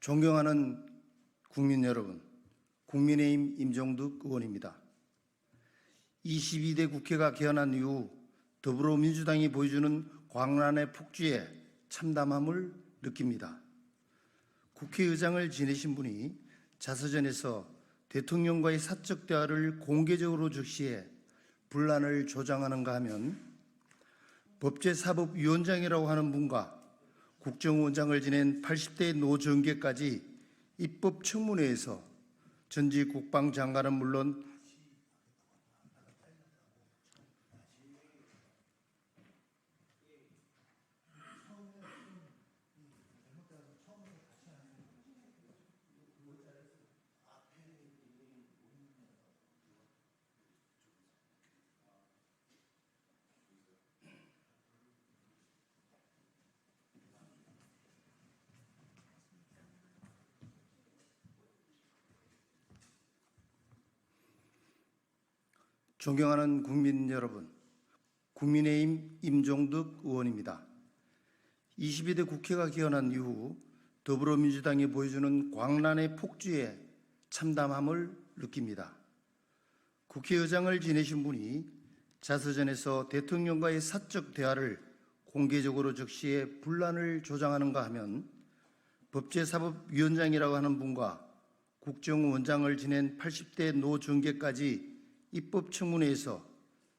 존경하는 국민 여러분, 국민의힘 임종득 의원입니다. 22대 국회가 개헌한 이후 더불어민주당이 보여주는 광란의 폭주에 참담함을 느낍니다. 국회의장을 지내신 분이 자서전에서 대통령과의 사적 대화를 공개적으로 적시해 분란을 조장하는가 하면 법제사법위원장이라고 하는 분과 국정원장을 지낸 80대 노정계까지 입법청문회에서 전직 국방장관은 물론 존경하는 국민 여러분, 국민의힘 임종득 의원입니다. 22대 국회가 개헌한 이후 더불어민주당이 보여주는 광란의 폭주에 참담함을 느낍니다. 국회의장을 지내신 분이 자서전에서 대통령과의 사적 대화를 공개적으로 적시해 분란을 조장하는가 하면 법제사법위원장이라고 하는 분과 국정원장을 지낸 80대 노정계까지 입법청문회에서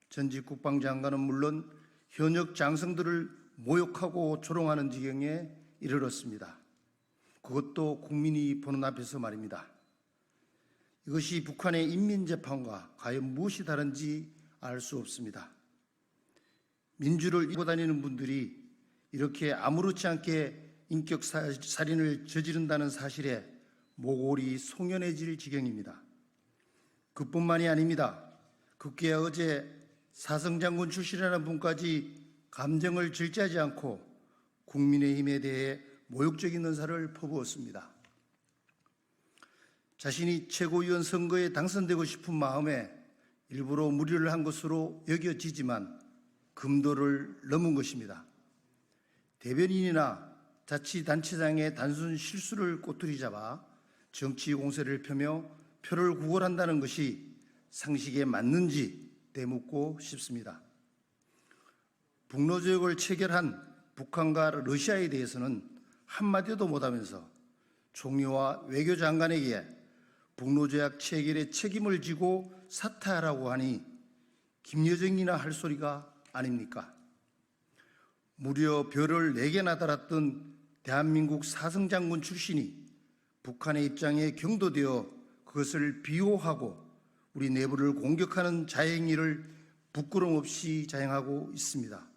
전직 국방장관은 물론 현역 장성들을 모욕하고 조롱하는 지경에 이르렀습니다. 그것도 국민이 보는 앞에서 말입니다. 이것이 북한의 인민재판과 과연 무엇이 다른지 알 수 없습니다. 민주를 입고 다니는 분들이 이렇게 아무렇지 않게 인격살인을 저지른다는 사실에 모골이 송연해질 지경입니다. 그뿐만이 아닙니다. 국회에 어제 사성장군 출신이라는 분까지 감정을 절제하지 않고 국민의힘에 대해 모욕적인 언사를 퍼부었습니다. 자신이 최고위원 선거에 당선되고 싶은 마음에 일부러 무리를 한 것으로 여겨지지만 금도를 넘은 것입니다. 대변인이나 자치단체장의 단순 실수를 꼬투리 잡아 정치 공세를 펴며 표를 구걸한다는 것이 상식에 맞는지 되묻고 싶습니다. 북로조약을 체결한 북한과 러시아에 대해서는 한마디도 못하면서 총리와 외교장관에게 북로조약 체결에 책임을 지고 사퇴하라고 하니 김여정이나 할 소리가 아닙니까? 무려 별을 4개나 달았던 대한민국 사성장군 출신이 북한의 입장에 경도되어 그것을 비호하고 우리 내부를 공격하는 자행위를 부끄럼 없이 자행하고 있습니다.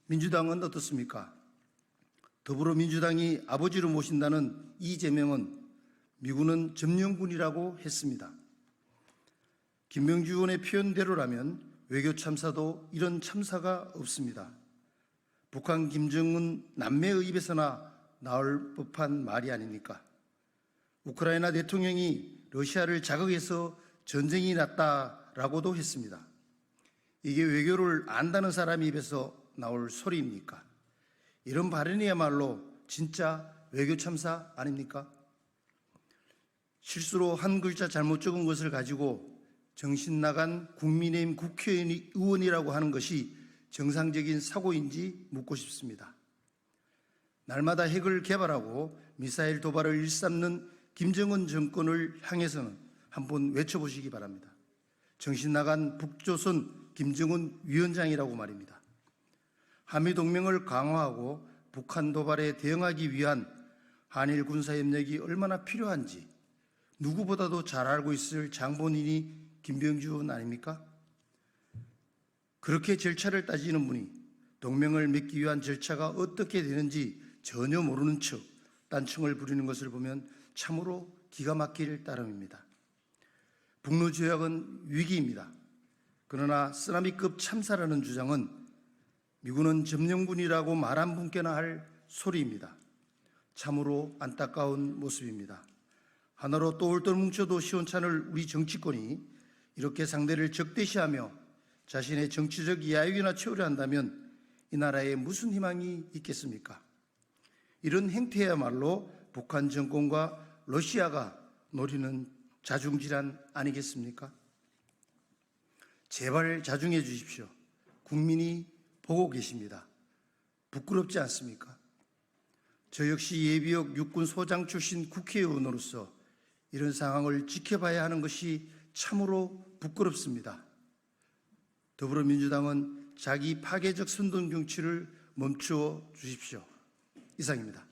민주당은 어떻습니까? 더불어민주당이 아버지로 모신다는 이재명은 미군은 점령군이라고 했습니다. 김명주 의원의 표현대로라면 외교 참사도 이런 참사가 없습니다. 북한 김정은 남매의 입에서나 나올 법한 말이 아닙니까? 우크라이나 대통령이 러시아를 자극해서 전쟁이 났다라고도 했습니다. 이게 외교를 안다는 사람 입에서 나올 소리입니까? 이런 발언이야말로 진짜 외교 참사 아닙니까? 실수로 한 글자 잘못 적은 것을 가지고 정신 나간 국민의힘 국회의원이라고 하는 것이 정상적인 사고인지 묻고 싶습니다. 날마다 핵을 개발하고 미사일 도발을 일삼는 김정은 정권을 향해서는 한번 외쳐보시기 바랍니다. 정신 나간 북조선 김정은 위원장이라고 말입니다. 한미동맹을 강화하고 북한 도발에 대응하기 위한 한일 군사협력이 얼마나 필요한지 누구보다도 잘 알고 있을 장본인이 김병주 의원 아닙니까? 그렇게 절차를 따지는 분이 동맹을 맺기 위한 절차가 어떻게 되는지 전혀 모르는 척 딴청을 부리는 것을 보면 참으로 기가 막힐 따름입니다. 북로조약은 위기입니다. 그러나 쓰나미급 참사라는 주장은 미군은 점령군이라고 말한 분께나 할 소리입니다. 참으로 안타까운 모습입니다. 하나로 똘똘 뭉쳐도 시원찮을 우리 정치권이 이렇게 상대를 적대시하며 자신의 정치적 야욕이나 채우려 한다면 이 나라에 무슨 희망이 있겠습니까? 이런 행태야말로 북한 정권과 러시아가 노리는 자중질환 아니겠습니까? 제발 자중해 주십시오. 국민이 보고 계십니다. 부끄럽지 않습니까? 저 역시 예비역 육군 소장 출신 국회의원으로서 이런 상황을 지켜봐야 하는 것이 참으로 부끄럽습니다. 더불어민주당은 자기 파괴적 선동 정치를 멈추어 주십시오. 이상입니다.